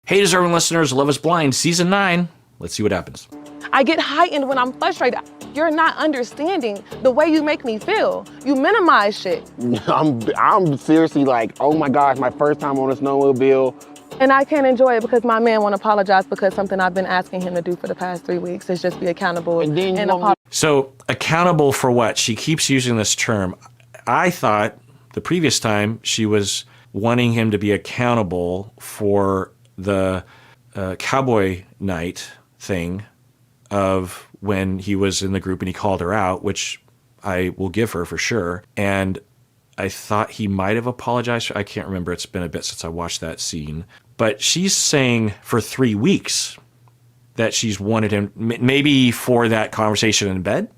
Hey, deserving listeners, Love is Blind, Season 9. Let's see what happens. I get heightened when I'm frustrated. You're not understanding the way you make me feel. You minimize shit. I'm seriously like, oh my gosh, my first time on a snowmobile. And I can't enjoy it because my man won't apologize because something I've been asking him to do for the past 3 weeks is just be accountable and apologize. So, accountable for what? She keeps using this term. I thought the previous time she was wanting him to be accountable for the cowboy night thing of when he was in the group and he called her out, which I will give her for sure. And I thought he might have apologized. I can't remember. It's been a bit since I watched that scene. But she's saying for 3 weeks that she's wanted him, maybe for that conversation in bed.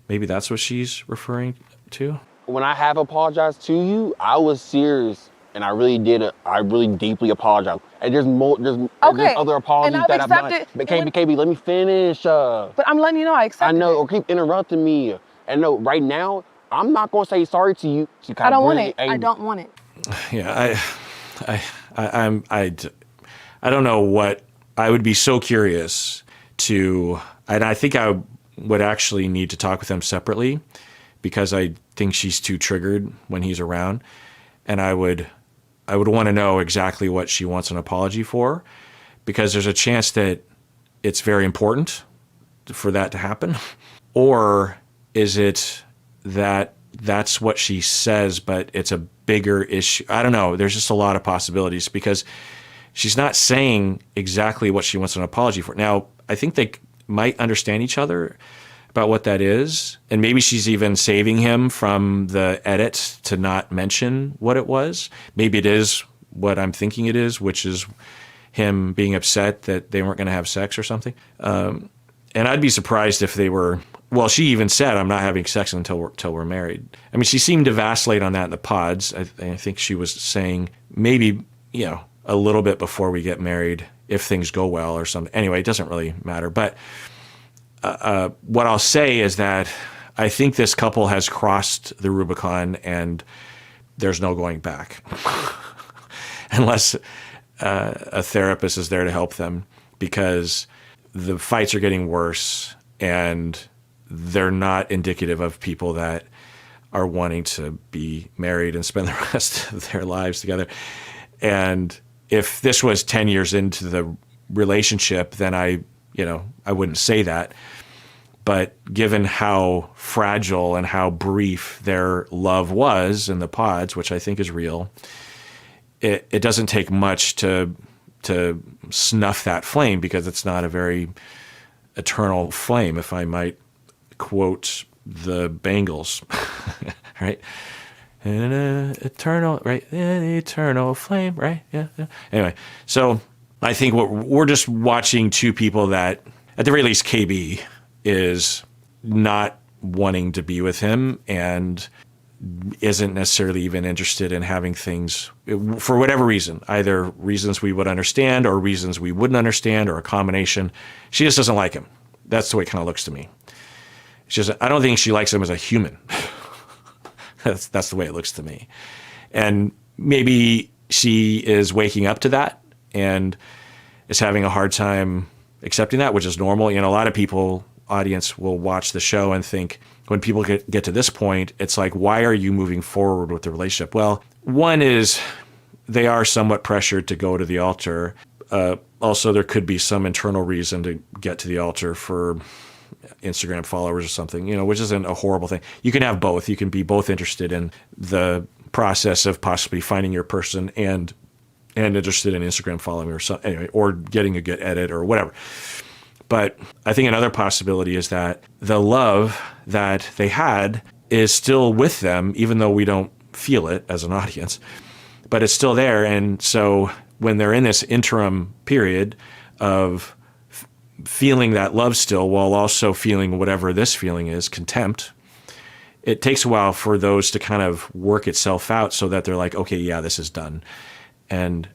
Maybe that's what she's referring to. When I have apologized to you, I was serious. And I really did it. I really deeply apologize. And there's other apologies that I've done. But KB, let me finish. But I'm letting you know I accept it. I know, or keep interrupting me. And no, right now, I'm not gonna say sorry to you. I don't want it. I don't want it. Yeah, I don't know what, I would be so curious to, and I think I would actually need to talk with him separately because I think she's too triggered when he's around. And I would want to know exactly what she wants an apology for, because there's a chance that it's very important for that to happen. Or is it that that's what she says, but it's a bigger issue? I don't know. There's just a lot of possibilities because she's not saying exactly what she wants an apology for. Now, I think they might understand each other about what that is. And maybe she's even saving him from the edit to not mention what it was. Maybe it is what I'm thinking it is, which is him being upset that they weren't going to have sex or something. And I'd be surprised if they were, well, she even said, I'm not having sex until we're married. I mean, she seemed to vacillate on that in the pods. I think she was saying maybe, a little bit before we get married, if things go well or something. Anyway, it doesn't really matter. But what I'll say is that I think this couple has crossed the Rubicon and there's no going back unless a therapist is there to help them, because the fights are getting worse and they're not indicative of people that are wanting to be married and spend the rest of their lives together. And if this was 10 years into the relationship, then I wouldn't say that. But given how fragile and how brief their love was in the pods, which I think is real, it doesn't take much to snuff that flame, because it's not a very eternal flame, if I might quote the Bangles, right? Eternal, right? An eternal flame, right? Yeah. Anyway, so I think we're just watching two people that, at the very least, KB is not wanting to be with him and isn't necessarily even interested in having things for whatever reason, either reasons we would understand or reasons we wouldn't understand or a combination. She just doesn't like him. That's the way it kind of looks to me. I don't think she likes him as a human. That's the way it looks to me. And maybe she is waking up to that and is having a hard time accepting that, which is normal. A lot of people, audience, will watch the show and think, when people get to this point, it's like, why are you moving forward with the relationship? Well, one is they are somewhat pressured to go to the altar. Also, there could be some internal reason to get to the altar for Instagram followers or something, which isn't a horrible thing. You can have both. You can be both interested in the process of possibly finding your person and interested in Instagram following or something, anyway, or getting a good edit or whatever. But I think another possibility is that the love that they had is still with them, even though we don't feel it as an audience, but it's still there. And so when they're in this interim period of feeling that love still, while also feeling whatever this feeling is, contempt, it takes a while for those to kind of work itself out so that they're like, okay, yeah, this is done. And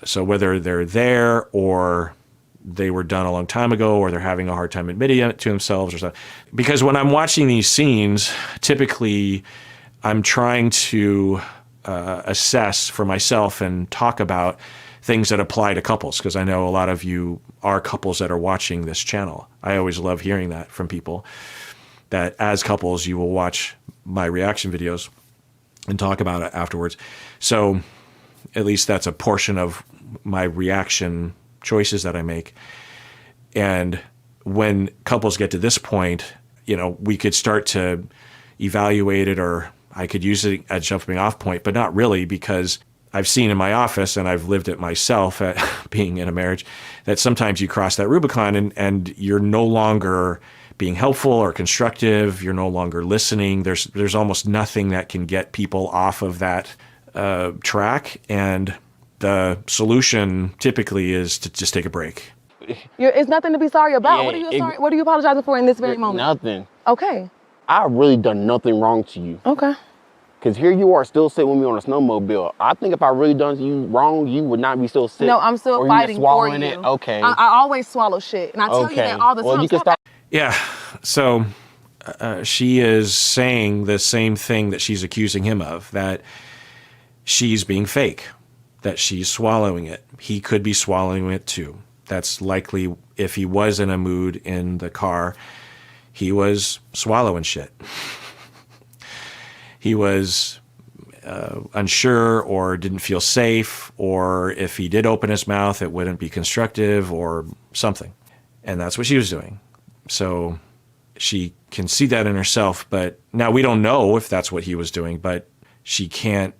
so whether they're there or they were done a long time ago, or they're having a hard time admitting it to themselves or something. Because when I'm watching these scenes, typically I'm trying to assess for myself and talk about things that apply to couples, because I know a lot of you are couples that are watching this channel. I always love hearing that from people, that as couples, you will watch my reaction videos and talk about it afterwards. So at least that's a portion of my reaction choices that I make. And when couples get to this point, you know, we could start to evaluate it, or I could use it as a jumping off point, but not really, because I've seen in my office, and I've lived it myself at being in a marriage, that sometimes you cross that Rubicon and you're no longer being helpful or constructive. You're no longer listening. There's almost nothing that can get people off of that track. And the solution typically is to just take a break. It's nothing to be sorry about. Yeah, what are you apologizing for in this very moment? Nothing. Okay. I've really done nothing wrong to you. Okay. Because here you are still sitting with me on a snowmobile. I think if I really done you wrong, you would not be still sitting. No, I'm still fighting for you. It? Okay. I always swallow shit. And I tell you that all the time. Well, you can stop. Yeah. So she is saying the same thing that she's accusing him of, that she's being fake, that she's swallowing it. He could be swallowing it too. That's likely, if he was in a mood in the car, he was swallowing shit. He was unsure, or didn't feel safe, or if he did open his mouth, it wouldn't be constructive or something. And that's what she was doing. So she can see that in herself, but now we don't know if that's what he was doing, but she can't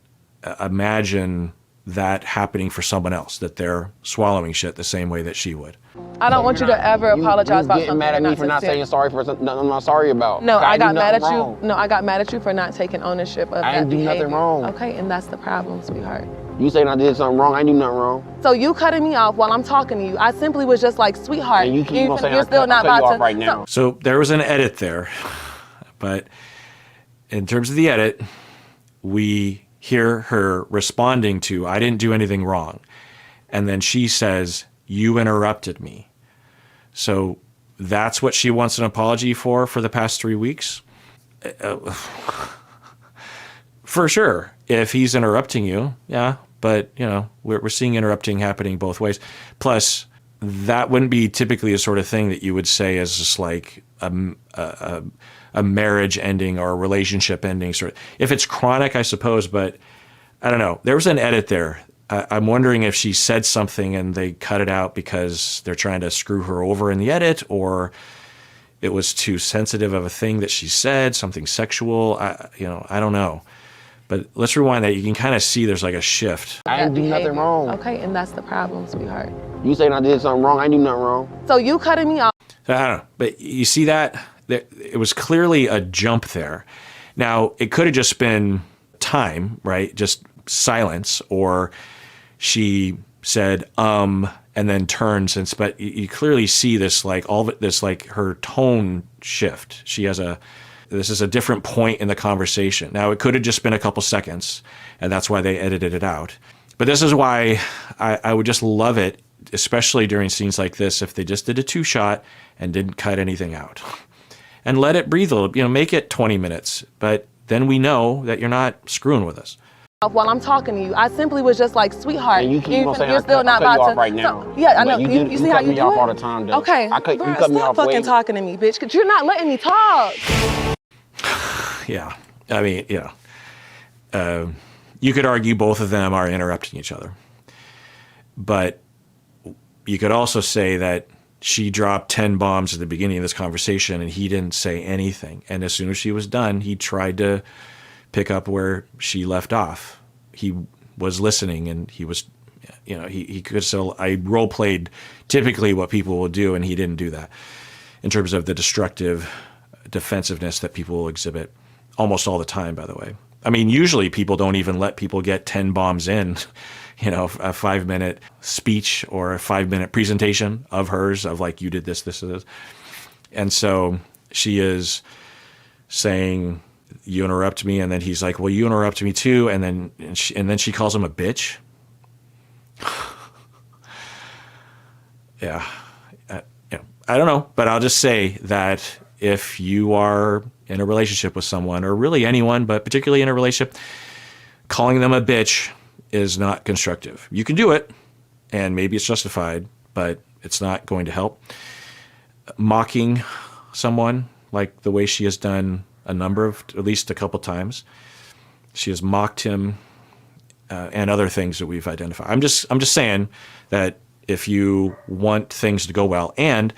imagine that happening for someone else, that they're swallowing shit the same way that she would. I don't want you to ever apologize about something. You're getting mad at me for not saying sorry for something I'm not sorry about. No, I got mad at you. No, I got mad at you for not taking ownership of that behavior. I didn't do nothing wrong. Okay, and that's the problem, sweetheart. You saying I did something wrong, I didn't do nothing wrong. So you cutting me off while I'm talking to you. I simply was just like, sweetheart. And you keep on saying you're still not about to right now. So there was an edit there, but in terms of the edit, we hear her responding to, I didn't do anything wrong. And then she says, you interrupted me. So that's what she wants an apology for the past 3 weeks? For sure. If he's interrupting you, yeah. But, you know, we're seeing interrupting happening both ways. Plus, that wouldn't be typically a sort of thing that you would say as just like a marriage ending or a relationship ending. Sort of. If it's chronic, I suppose, but I don't know. There was an edit there. I'm wondering if she said something and they cut it out because they're trying to screw her over in the edit, or it was too sensitive of a thing that she said, something sexual. I don't know. But let's rewind that. You can kind of see there's like a shift. I didn't do nothing wrong. Okay, and that's the problem, sweetheart. You saying I did something wrong, I didn't do nothing wrong. So you cutting me off. I don't know. But you see that? It was clearly a jump there. Now, it could have just been time, right? Just silence, or she said, and then turns, but you clearly see this, like all of it, this, like her tone shift. This is a different point in the conversation. Now, it could have just been a couple seconds, and that's why they edited it out. But this is why I would just love it, especially during scenes like this, if they just did a 2-shot and didn't cut anything out. And let it breathe a little, make it 20 minutes. But then we know that you're not screwing with us. While I'm talking to you, I simply was just like, sweetheart. And you keep on saying you're still not about to. Right now. So, yeah, I know. You see how you do off it? all the time, though. Okay. You cut me stop off fucking talking to me, bitch, because you're not letting me talk. Yeah. I mean, you could argue both of them are interrupting each other. But you could also say that she dropped 10 bombs at the beginning of this conversation and he didn't say anything. And as soon as she was done, he tried to pick up where she left off. He was listening, and he was, he could still, I role played typically what people will do, and he didn't do that in terms of the destructive defensiveness that people will exhibit almost all the time, by the way. I mean, usually people don't even let people get 10 bombs in, a 5-minute speech or a 5-minute presentation of hers of like, you did this, this, and this. And so she is saying, you interrupt me, and then he's like, well, you interrupt me too, and then she calls him a bitch. Yeah. I don't know, but I'll just say that if you are in a relationship with someone, or really anyone, but particularly in a relationship, calling them a bitch is not constructive. You can do it, and maybe it's justified, but it's not going to help. Mocking someone like the way she has done at least a couple times. She has mocked him and other things that we've identified. I'm just saying that if you want things to go well, and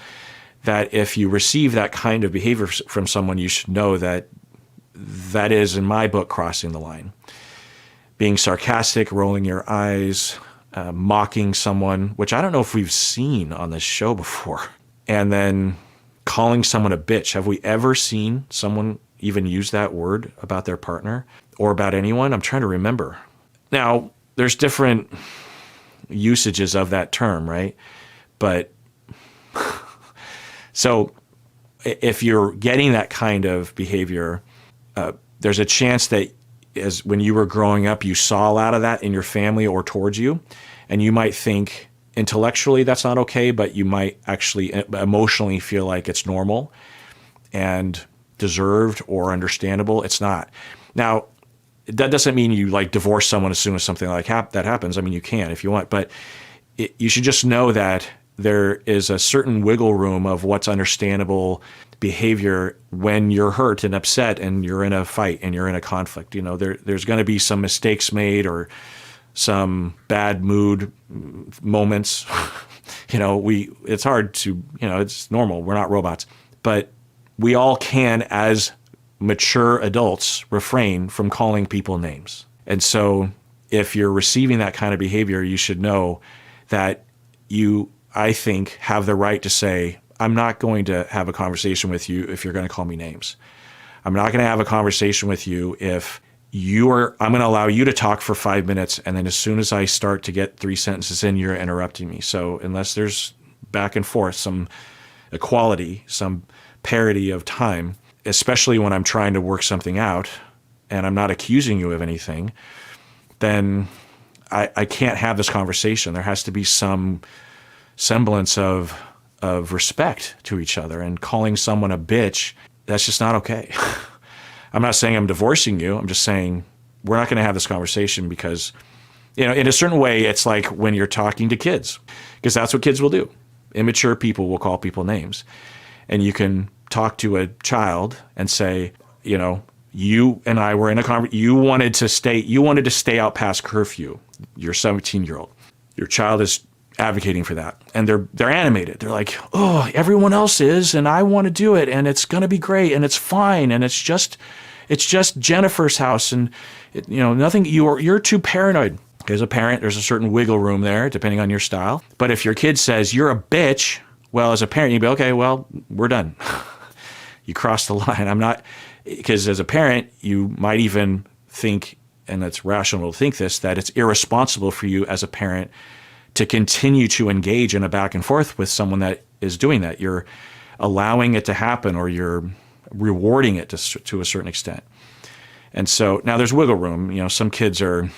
that if you receive that kind of behavior from someone, you should know that that is, in my book, crossing the line. Being sarcastic, rolling your eyes, mocking someone, which I don't know if we've seen on this show before, and then calling someone a bitch. Have we ever seen someone even use that word about their partner or about anyone? I'm trying to remember. Now, there's different usages of that term, right? But so if you're getting that kind of behavior, there's a chance that as when you were growing up, you saw a lot of that in your family or towards you, and you might think intellectually that's not okay, but you might actually emotionally feel like it's normal and deserved or understandable. It's not. Now, that doesn't mean you like divorce someone as soon as something like that happens. I mean, you can if you want, but you should just know that there is a certain wiggle room of what's understandable behavior when you're hurt and upset and you're in a fight and you're in a conflict. You know, there's going to be some mistakes made or some bad mood moments. You know, it's hard to, you know, it's normal. We're not robots, but we all can, as mature adults, refrain from calling people names. And so if you're receiving that kind of behavior, you should know that you, I think, have the right to say, I'm not going to have a conversation with you if you're going to call me names. I'm not going to have a conversation with you if I'm going to allow you to talk for 5 minutes, and then as soon as I start to get 3 sentences in, you're interrupting me. So unless there's back and forth, some equality, some parity of time, especially when I'm trying to work something out and I'm not accusing you of anything, then I can't have this conversation. There has to be some semblance of respect to each other, and calling someone a bitch, that's just not okay. I'm not saying I'm divorcing you. I'm just saying we're not going to have this conversation because, you know, in a certain way, it's like when you're talking to kids, because that's what kids will do. Immature people will call people names. And you can talk to a child and say, you know, you and I were in a conversation. You wanted to stay out past curfew. You're 17-year-old. Your child is advocating for that, and they're animated. They're like, oh, everyone else is, and I want to do it, and it's going to be great, and it's fine, and it's just Jennifer's house, and you know, nothing. You're too paranoid. As a parent, there's a certain wiggle room there, depending on your style. But if your kid says you're a bitch, well, as a parent, you'd be okay. Well, we're done. You crossed the line. I'm not, because as a parent, you might even think, and it's rational to think this, that it's irresponsible for you as a parent to continue to engage in a back and forth with someone that is doing that. You're allowing it to happen, or you're rewarding it to a certain extent. And so now there's wiggle room. You know, some kids are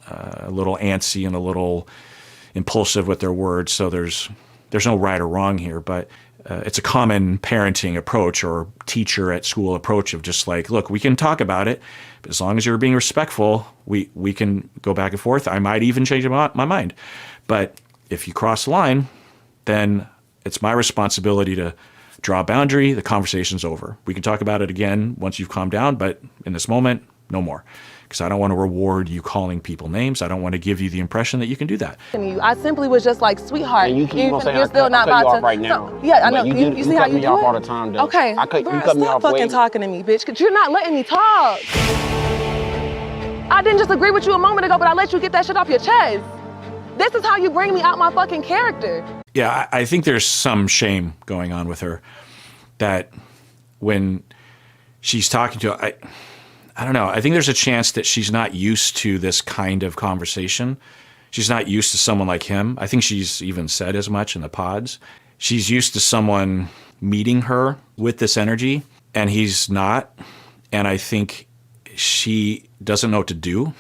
a little antsy and a little impulsive with their words, so there's no right or wrong here, but it's a common parenting approach or teacher at school approach of just like, look, we can talk about it, but as long as you're being respectful, we can go back and forth. I might even change my mind. But if you cross the line, then it's my responsibility to draw a boundary. The conversation's over. We can talk about it again once you've calmed down, but in this moment, no more. Because I don't want to reward you calling people names. I don't want to give you the impression that you can do that. I simply was just like, sweetheart, and you keep on saying, you're still not about to. Right now. So, yeah, I know. You see how you do off it? all the time, though. Okay, you cut me stop off fucking talking to me, bitch, because you're not letting me talk. I didn't just agree with you a moment ago, but I let you get that shit off your chest. This is how you bring me out my fucking character. Yeah, I think there's some shame going on with her that when she's talking to, I don't know. I think there's a chance that she's not used to this kind of conversation. She's not used to someone like him. I think she's even said as much in the pods. She's used to someone meeting her with this energy, and he's not. And I think she doesn't know what to do.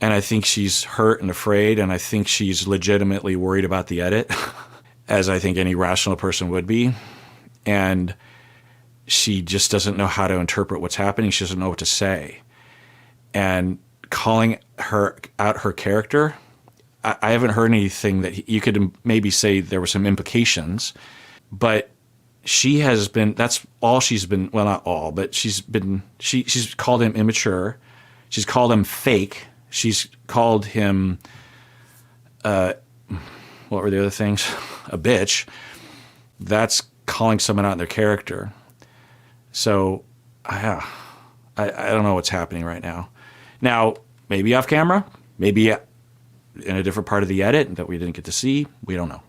And I think she's hurt and afraid, and I think she's legitimately worried about the edit, as I think any rational person would be. And she just doesn't know how to interpret what's happening. She doesn't know what to say. And calling her out her character, I haven't heard anything that you could maybe say there were some implications, but she has been, that's all she's been, well, not all, but she's called him immature. She's called him fake. She's called him, what were the other things? A bitch. That's calling someone out in their character. So, I don't know what's happening right now. Now, maybe off camera, maybe in a different part of the edit that we didn't get to see. We don't know.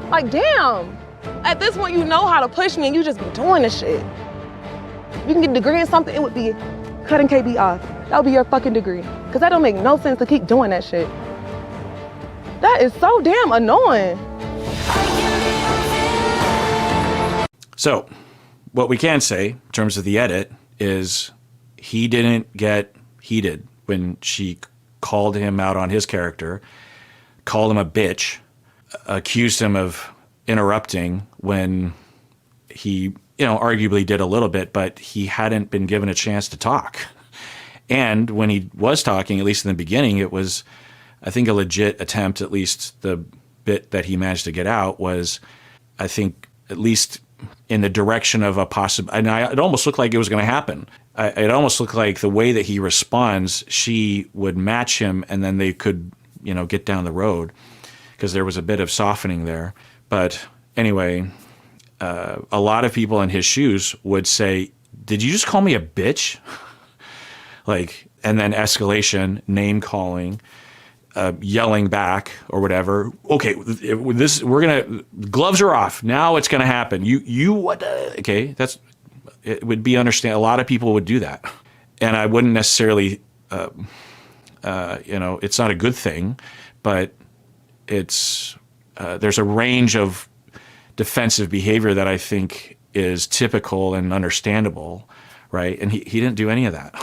Like, damn. At this point, you know how to push me and you just be doing this shit. You can get a degree in something, it would be cutting KB off. That would be your fucking degree. Because that don't make no sense to keep doing that shit. That is so damn annoying. So, what we can say in terms of the edit is he didn't get heated when she called him out on his character, called him a bitch, accused him of interrupting when he, arguably did a little bit, but he hadn't been given a chance to talk. And when he was talking, at least in the beginning, it was, I think, a legit attempt. At least the bit that he managed to get out was, I think, at least in the direction of a possible, and it almost looked like it was going to happen. It almost looked like the way that he responds, she would match him and then they could, get down the road, because there was a bit of softening there. But anyway, a lot of people in his shoes would say, did you just call me a bitch? And then escalation, name calling, yelling back or whatever. Okay, gloves are off. Now it's gonna happen. You what? Okay, it would be understand. A lot of people would do that, and I wouldn't necessarily, it's not a good thing, but it's there's a range of defensive behavior that I think is typical and understandable, right? And he didn't do any of that.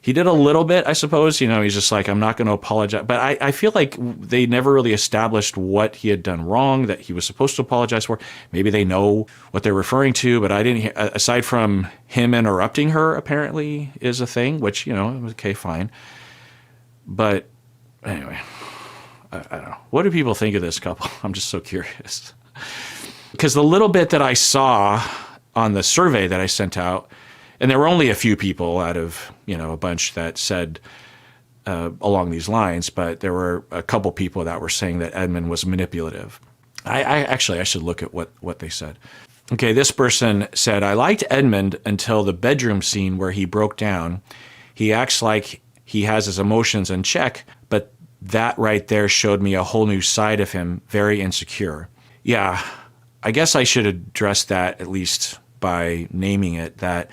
He did a little bit, I suppose. He's just like, I'm not going to apologize. But I feel like they never really established what he had done wrong that he was supposed to apologize for. Maybe they know what they're referring to, but I didn't hear, aside from him interrupting her, apparently, is a thing, which, okay, fine. But anyway, I don't know. What do people think of this couple? I'm just so curious. Because the little bit that I saw on the survey that I sent out, and there were only a few people out of, a bunch that said along these lines, but there were a couple people that were saying that Edmund was manipulative. I should look at what they said. Okay, this person said, I liked Edmund until the bedroom scene where he broke down. He acts like he has his emotions in check, but that right there showed me a whole new side of him, very insecure. Yeah, I guess I should address that at least by naming it, that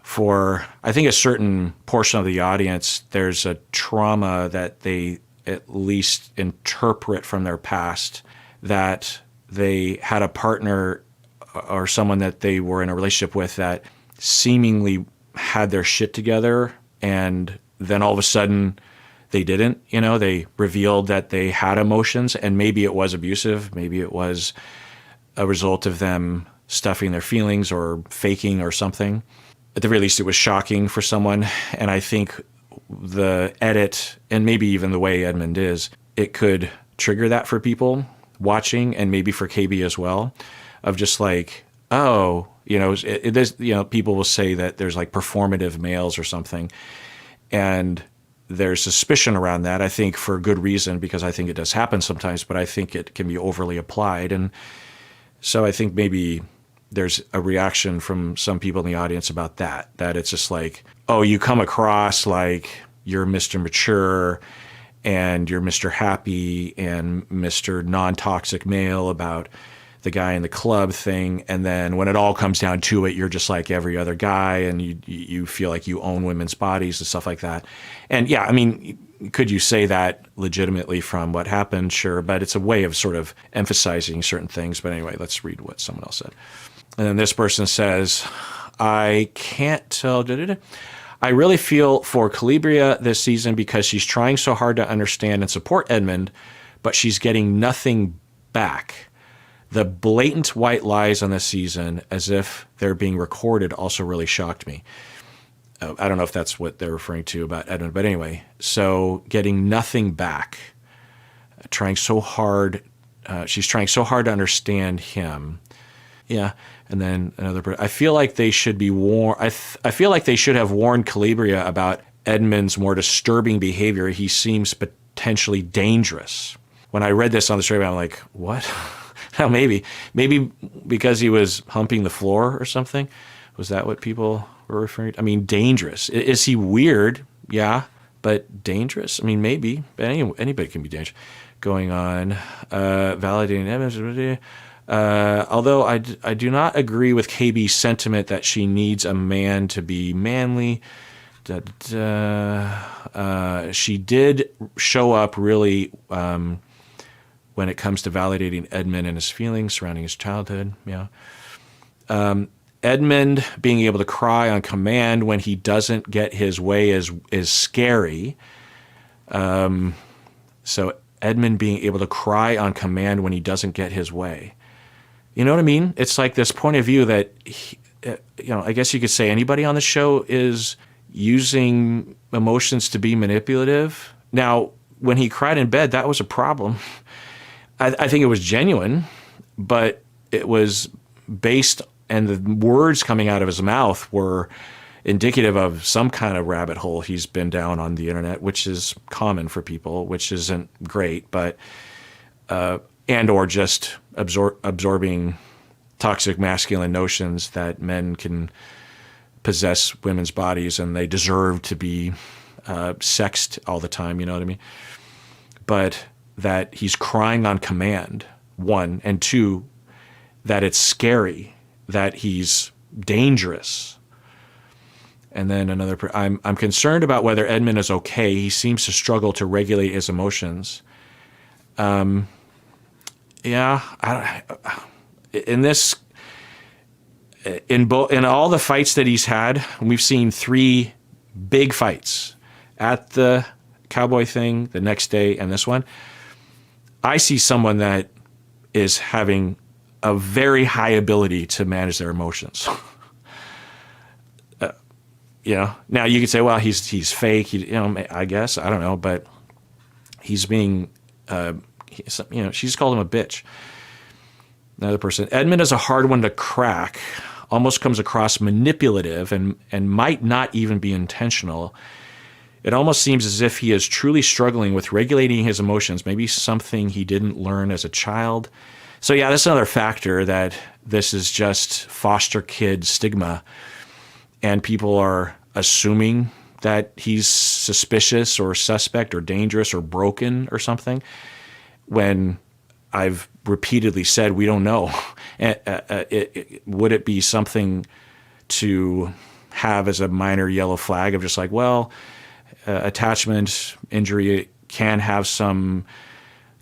for, I think, a certain portion of the audience, there's a trauma that they at least interpret from their past, that they had a partner or someone that they were in a relationship with that seemingly had their shit together, and then all of a sudden they didn't. They revealed that they had emotions, and maybe it was abusive, maybe it was a result of them stuffing their feelings or faking or something. At the very least, it was shocking for someone. And I think the edit, and maybe even the way Edmund is, it could trigger that for people watching, and maybe for KB as well, of just like, oh, people will say that there's like performative males or something. And there's suspicion around that, I think, for good reason, because I think it does happen sometimes, but I think it can be overly applied. And so I think maybe there's a reaction from some people in the audience about that it's just like, oh, you come across like you're Mr. Mature and you're Mr. Happy and Mr. Non-toxic male about the guy in the club thing. And then when it all comes down to it, you're just like every other guy, and you feel like you own women's bodies and stuff like that. And yeah, I mean, could you say that legitimately from what happened? Sure. But it's a way of sort of emphasizing certain things. But anyway, let's read what someone else said. And then this person says, I can't tell. I really feel for Calibria this season because she's trying so hard to understand and support Edmund, but she's getting nothing back. The blatant white lies on this season, as if they're being recorded, also really shocked me. I don't know if that's what they're referring to about Edmund, but anyway, so getting nothing back. trying so hard. She's trying so hard to understand him. Yeah. And then I feel like they should be warned. I feel like they should have warned Calabria about Edmund's more disturbing behavior. He seems potentially dangerous. When I read this on the straight, I'm like, what? Well, maybe because he was humping the floor or something. Was that what people were referring to? I mean, dangerous. Is he weird? Yeah, but dangerous? I mean, maybe. But anybody can be dangerous. Going on, validating evidence. Although I do not agree with KB's sentiment that she needs a man to be manly. She did show up really when it comes to validating Edmund and his feelings surrounding his childhood. Yeah. Edmund being able to cry on command when he doesn't get his way is scary. So Edmund being able to cry on command when he doesn't get his way. You know what I mean? It's like this point of view that, I guess you could say anybody on the show is using emotions to be manipulative. Now, when he cried in bed, that was a problem. I think it was genuine, but it was based, and the words coming out of his mouth were indicative of some kind of rabbit hole he's been down on the internet, which is common for people, which isn't great, but and or just absorbing toxic masculine notions that men can possess women's bodies and they deserve to be sexed all the time, you know what I mean? But that he's crying on command, one, and two, that it's scary, that he's dangerous. And then I'm concerned about whether Edmund is okay. He seems to struggle to regulate his emotions. In all the fights that he's had, we've seen 3 big fights at the cowboy thing, the next day, and this one. I see someone that is having a very high ability to manage their emotions. Now you could say, well, he's fake. I guess, I don't know, but he's being, she's called him a bitch. Another person, Edmund is a hard one to crack. Almost comes across manipulative and might not even be intentional. It almost seems as if he is truly struggling with regulating his emotions, maybe something he didn't learn as a child. So yeah, that's another factor, that this is just foster kid stigma, and people are assuming that he's suspicious or suspect or dangerous or broken or something, when I've repeatedly said we don't know. Would it be something to have as a minor yellow flag of just like, well, attachment injury can have some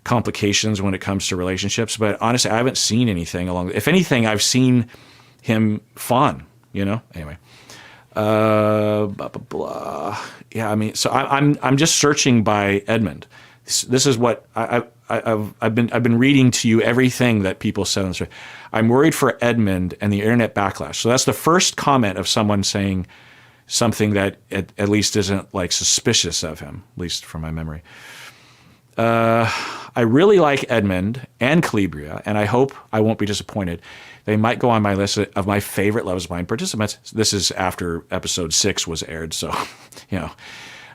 complications when it comes to relationships, but honestly, I haven't seen anything along. If anything, I've seen him fawn. Anyway, blah blah blah. Yeah, I mean, so I'm just searching by Edmund. This is what I've been reading to you everything that people said on the show. I'm worried for Edmund and the internet backlash. So that's the first comment of someone saying something that at least isn't like suspicious of him, at least from my memory. I really like Edmund and Calabria, and I hope I won't be disappointed. They might go on my list of my favorite Love Is Blind participants. This is after episode 6 was aired, so,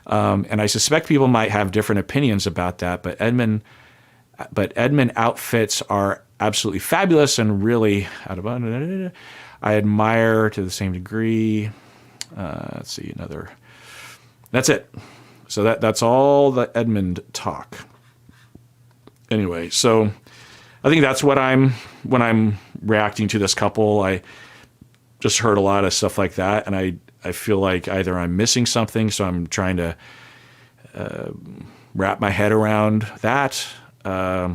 and I suspect people might have different opinions about that, but Edmund outfits are absolutely fabulous and really I admire to the same degree. Let's see, that's it. So that's all the Edmund talk. Anyway, so I think that's when I'm reacting to this couple. I just heard a lot of stuff like that, and I feel like either I'm missing something, so I'm trying to wrap my head around that. I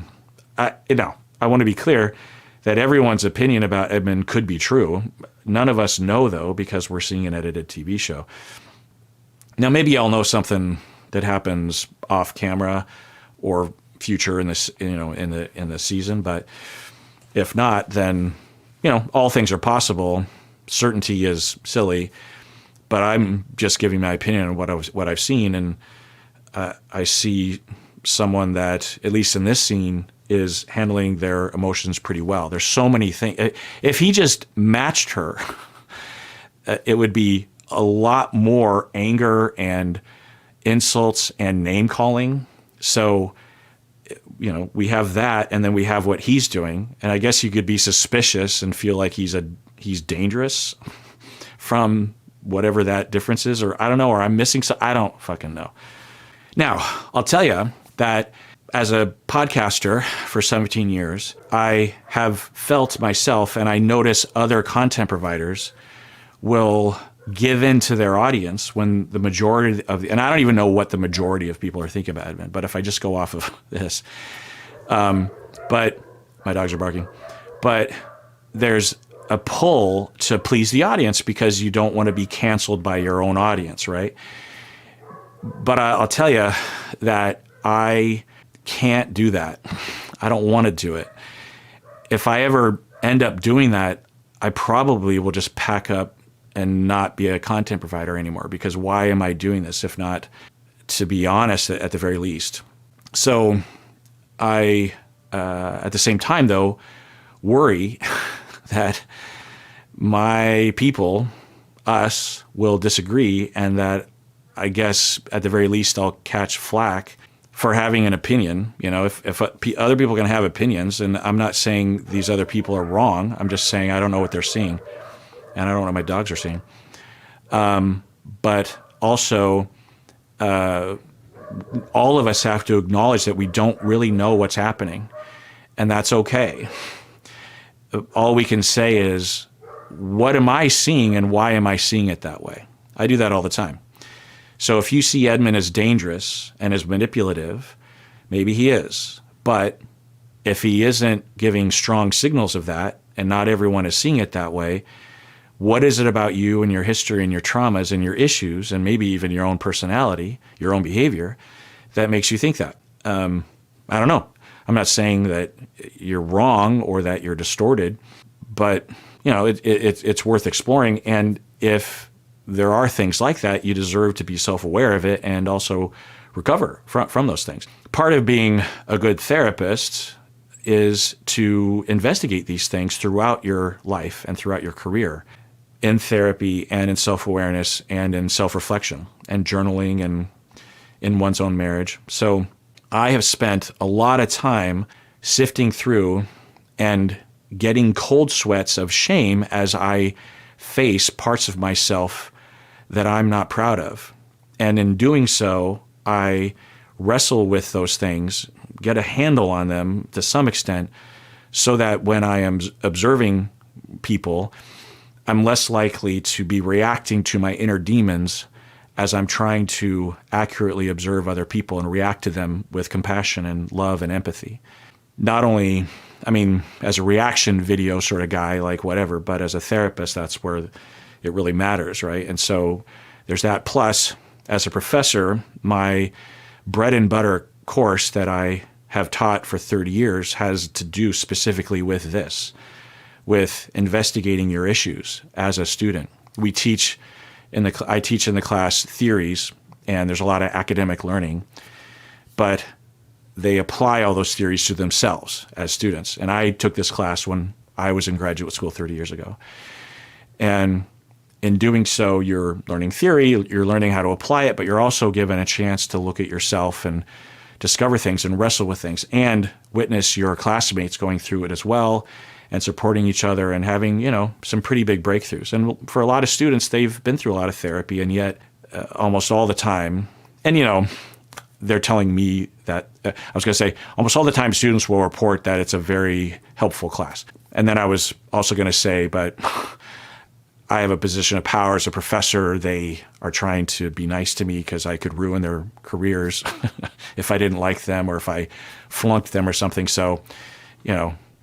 want to be clear that everyone's opinion about Edmund could be true. None of us know, though, because we're seeing an edited TV show. Now, maybe I'll know something that happens off camera or future in this, in the season. But if not, then all things are possible. Certainty is silly, but I'm just giving my opinion on what I've seen, and I see someone that, at least in this scene, is handling their emotions pretty well. There's so many things. If he just matched her, it would be a lot more anger and insults and name calling. So, we have that, and then we have what he's doing. And I guess you could be suspicious and feel like he's dangerous from whatever that difference is, or I don't know, or I'm missing so I don't fucking know. Now, I'll tell you that as a podcaster for 17 years, I have felt myself, and I notice other content providers will give in to their audience when the majority of, and I don't even know what the majority of people are thinking about it, but if I just go off of this, but my dogs are barking, but there's a pull to please the audience because you don't want to be canceled by your own audience, right? But I'll tell you that I can't do that. I don't want to do it. If I ever end up doing that, I probably will just pack up and not be a content provider anymore, because why am I doing this if not to be honest at the very least? So I, at the same time though, worry that my people, us, will disagree, and that I guess at the very least I'll catch flack for having an opinion. If other people can have opinions, and I'm not saying these other people are wrong, I'm just saying I don't know what they're seeing, and I don't know what my dogs are seeing. But also, all of us have to acknowledge that we don't really know what's happening, and that's okay. All we can say is, what am I seeing and why am I seeing it that way? I do that all the time. So if you see Edmund as dangerous and as manipulative, maybe he is. But if he isn't giving strong signals of that, and not everyone is seeing it that way, what is it about you and your history and your traumas and your issues, and maybe even your own personality, your own behavior, that makes you think that? I don't know. I'm not saying that you're wrong or that you're distorted, but it's worth exploring. And if there are things like that, you deserve to be self-aware of it and also recover from those things. Part of being a good therapist is to investigate these things throughout your life and throughout your career, in therapy and in self-awareness and in self-reflection and journaling and in one's own marriage. So I have spent a lot of time sifting through and getting cold sweats of shame as I face parts of myself that I'm not proud of. And in doing so, I wrestle with those things, get a handle on them to some extent, so that when I am observing people, I'm less likely to be reacting to my inner demons as I'm trying to accurately observe other people and react to them with compassion and love and empathy. Not only, as a reaction video sort of guy, like whatever, but as a therapist, that's where it really matters, right? And so there's that. Plus, as a professor, my bread and butter course that I have taught for 30 years has to do specifically with this, with investigating your issues as a student. I teach in the class theories, and there's a lot of academic learning, but they apply all those theories to themselves as students. And I took this class when I was in graduate school 30 years ago. And in doing so, you're learning theory, you're learning how to apply it, but you're also given a chance to look at yourself and discover things and wrestle with things and witness your classmates going through it as well and supporting each other and having, some pretty big breakthroughs. And for a lot of students, they've been through a lot of therapy, and yet almost all the time, and they're telling me that, I was going to say, almost all the time students will report that it's a very helpful class. And then I was also going to say, but I have a position of power as a professor. They are trying to be nice to me because I could ruin their careers if I didn't like them or if I flunked them or something. So,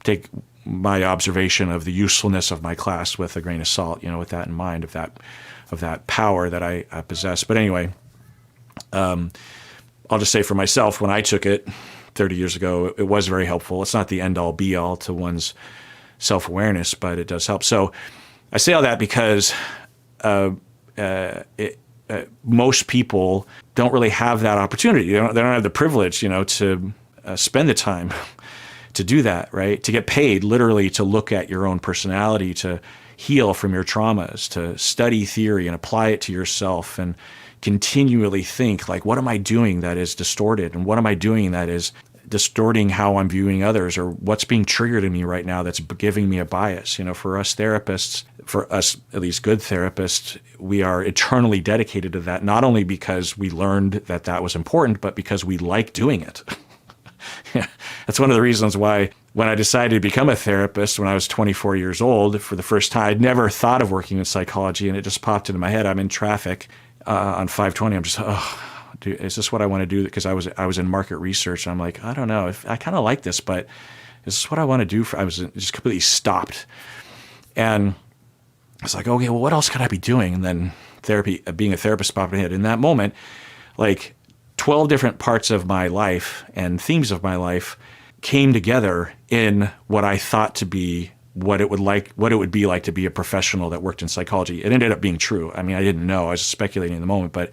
take my observation of the usefulness of my class with a grain of salt, with that in mind, of that power that I possess. But anyway, I'll just say for myself, when I took it 30 years ago, it was very helpful. It's not the end-all, be-all to one's self-awareness, but it does help. So I say all that because most people don't really have that opportunity. They don't have the privilege, to spend the time to do that, right? To get paid literally to look at your own personality, to heal from your traumas, to study theory and apply it to yourself and continually think like, what am I doing that is distorted? And what am I doing that is distorting how I'm viewing others, or what's being triggered in me right now that's giving me a bias? For us therapists, for us at least good therapists, we are eternally dedicated to that, not only because we learned that was important, but because we like doing it. That's one of the reasons why when I decided to become a therapist when I was 24 years old for the first time, I'd never thought of working in psychology, and it just popped into my head. I'm in traffic on 520. I'm just, dude, is this what I want to do? Because I was in market research, and I'm like, I don't know. I kind of like this, but is this what I want to do? I was just completely stopped. And I was like, okay, well, what else could I be doing? And then therapy, being a therapist, popped in my head. In that moment, like 12 different parts of my life and themes of my life came together in what I thought to be what it would be like to be a professional that worked in psychology. It ended up being true. I mean, I didn't know. I was speculating in the moment, but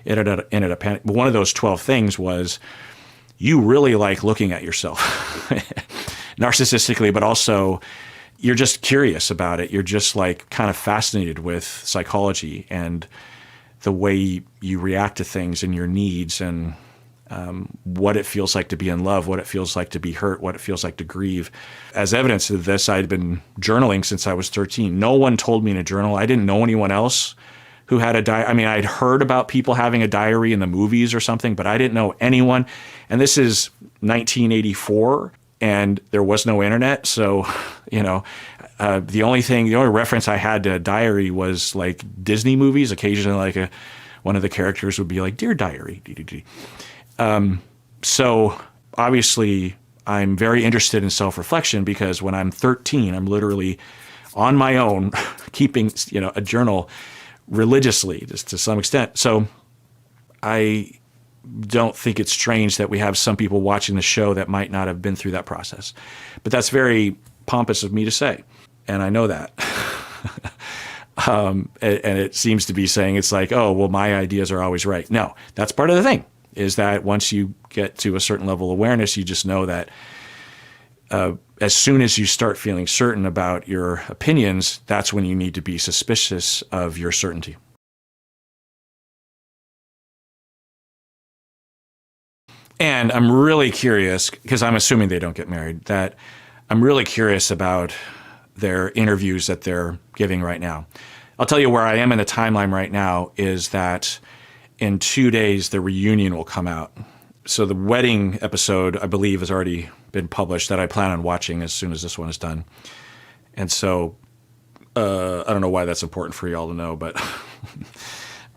it ended up happening. But one of those 12 things was you really like looking at yourself narcissistically, but also you're just curious about it. You're just like kind of fascinated with psychology and the way you react to things and your needs, and what it feels like to be in love, what it feels like to be hurt, what it feels like to grieve. As evidence of this, I'd been journaling since I was 13. No one told me to journal. I didn't know anyone else who had a diary. I mean, I'd heard about people having a diary in the movies or something, but I didn't know anyone. And this is 1984, and there was no internet. So, the only reference I had to a diary was like Disney movies. Occasionally, like one of the characters would be like, "Dear Diary." So obviously, I'm very interested in self-reflection, because when I'm 13, I'm literally on my own keeping, a journal religiously, just to some extent. So I don't think it's strange that we have some people watching the show that might not have been through that process. But that's very pompous of me to say, and I know that. And it seems to be saying it's like, oh, well, my ideas are always right. No, that's part of the thing, is that once you get to a certain level of awareness, you just know that as soon as you start feeling certain about your opinions, that's when you need to be suspicious of your certainty. And I'm really curious, because I'm assuming they don't get married, that I'm really curious about their interviews that they're giving right now. I'll tell you where I am in the timeline right now is that in 2 days, the reunion will come out. So the wedding episode, I believe, has already been published, that I plan on watching as soon as this one is done. And so I don't know why that's important for y'all to know, but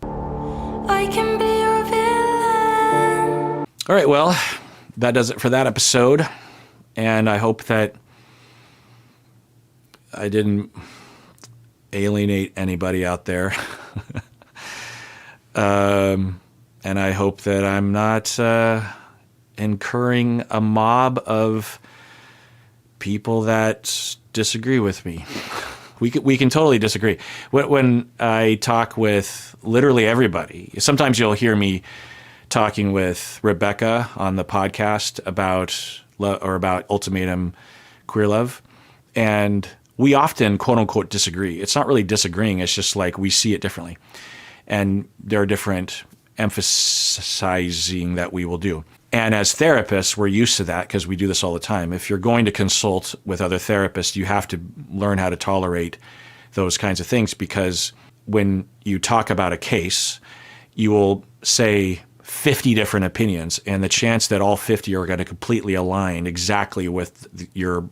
I can be your villain. All right, well, that does it for that episode. And I hope that I didn't alienate anybody out there. And I hope that I'm not incurring a mob of people that disagree with me. We can totally disagree. When I talk with literally everybody, sometimes you'll hear me talking with Rebecca on the podcast about ultimatum queer love, and we often quote unquote disagree. It's not really disagreeing. It's just like we see it differently, and there are different emphasizing that we will do. And as therapists, we're used to that because we do this all the time. If you're going to consult with other therapists, you have to learn how to tolerate those kinds of things, because when you talk about a case, you will say 50 different opinions, and the chance that all 50 are going to completely align exactly with your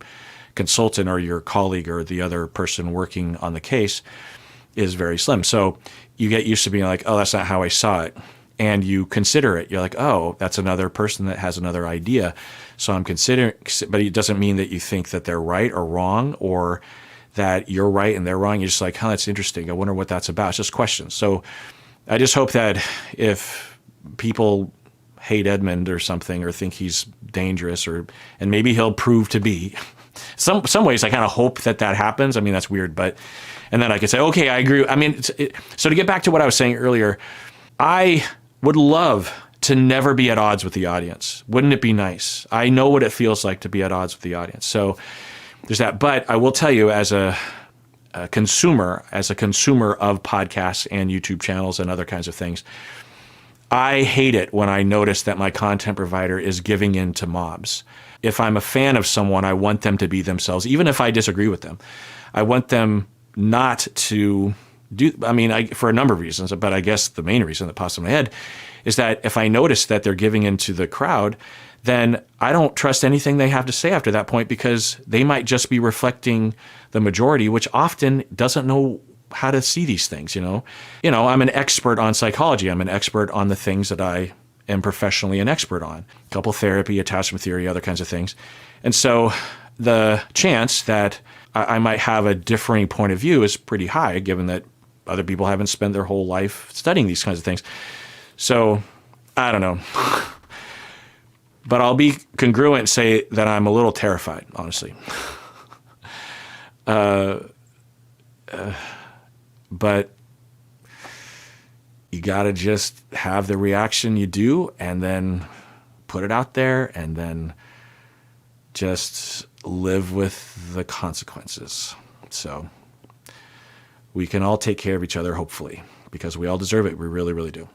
consultant or your colleague or the other person working on the case is very slim. So you get used to being like, oh, that's not how I saw it. And you consider it. You're like, oh, that's another person that has another idea. So I'm considering, but it doesn't mean that you think that they're right or wrong, or that you're right and they're wrong. You're just like, oh, that's interesting. I wonder what that's about. It's just questions. So I just hope that if people hate Edmund or something, or think he's dangerous, and maybe he'll prove to be, some ways I kind of hope that happens. I mean, that's weird, but, and then I could say, okay, I agree. I mean, so to get back to what I was saying earlier, I would love to never be at odds with the audience. Wouldn't it be nice? I know what it feels like to be at odds with the audience. So there's that. But I will tell you, as a consumer of podcasts and YouTube channels and other kinds of things, I hate it when I notice that my content provider is giving in to mobs. If I'm a fan of someone, I want them to be themselves, even if I disagree with them. I want them not to do, I mean, for a number of reasons, but I guess the main reason that pops in my head is that if I notice that they're giving into the crowd, then I don't trust anything they have to say after that point, because they might just be reflecting the majority, which often doesn't know how to see these things, you know? I'm an expert on psychology. I'm an expert on the things that I am professionally an expert on. Couple therapy, attachment theory, other kinds of things. And so the chance that I might have a differing point of view is pretty high, given that other people haven't spent their whole life studying these kinds of things. So I don't know. But I'll be congruent and say that I'm a little terrified, honestly. But you got to just have the reaction you do and then put it out there and then just live with the consequences. So we can all take care of each other, hopefully, because we all deserve it. We really, really do.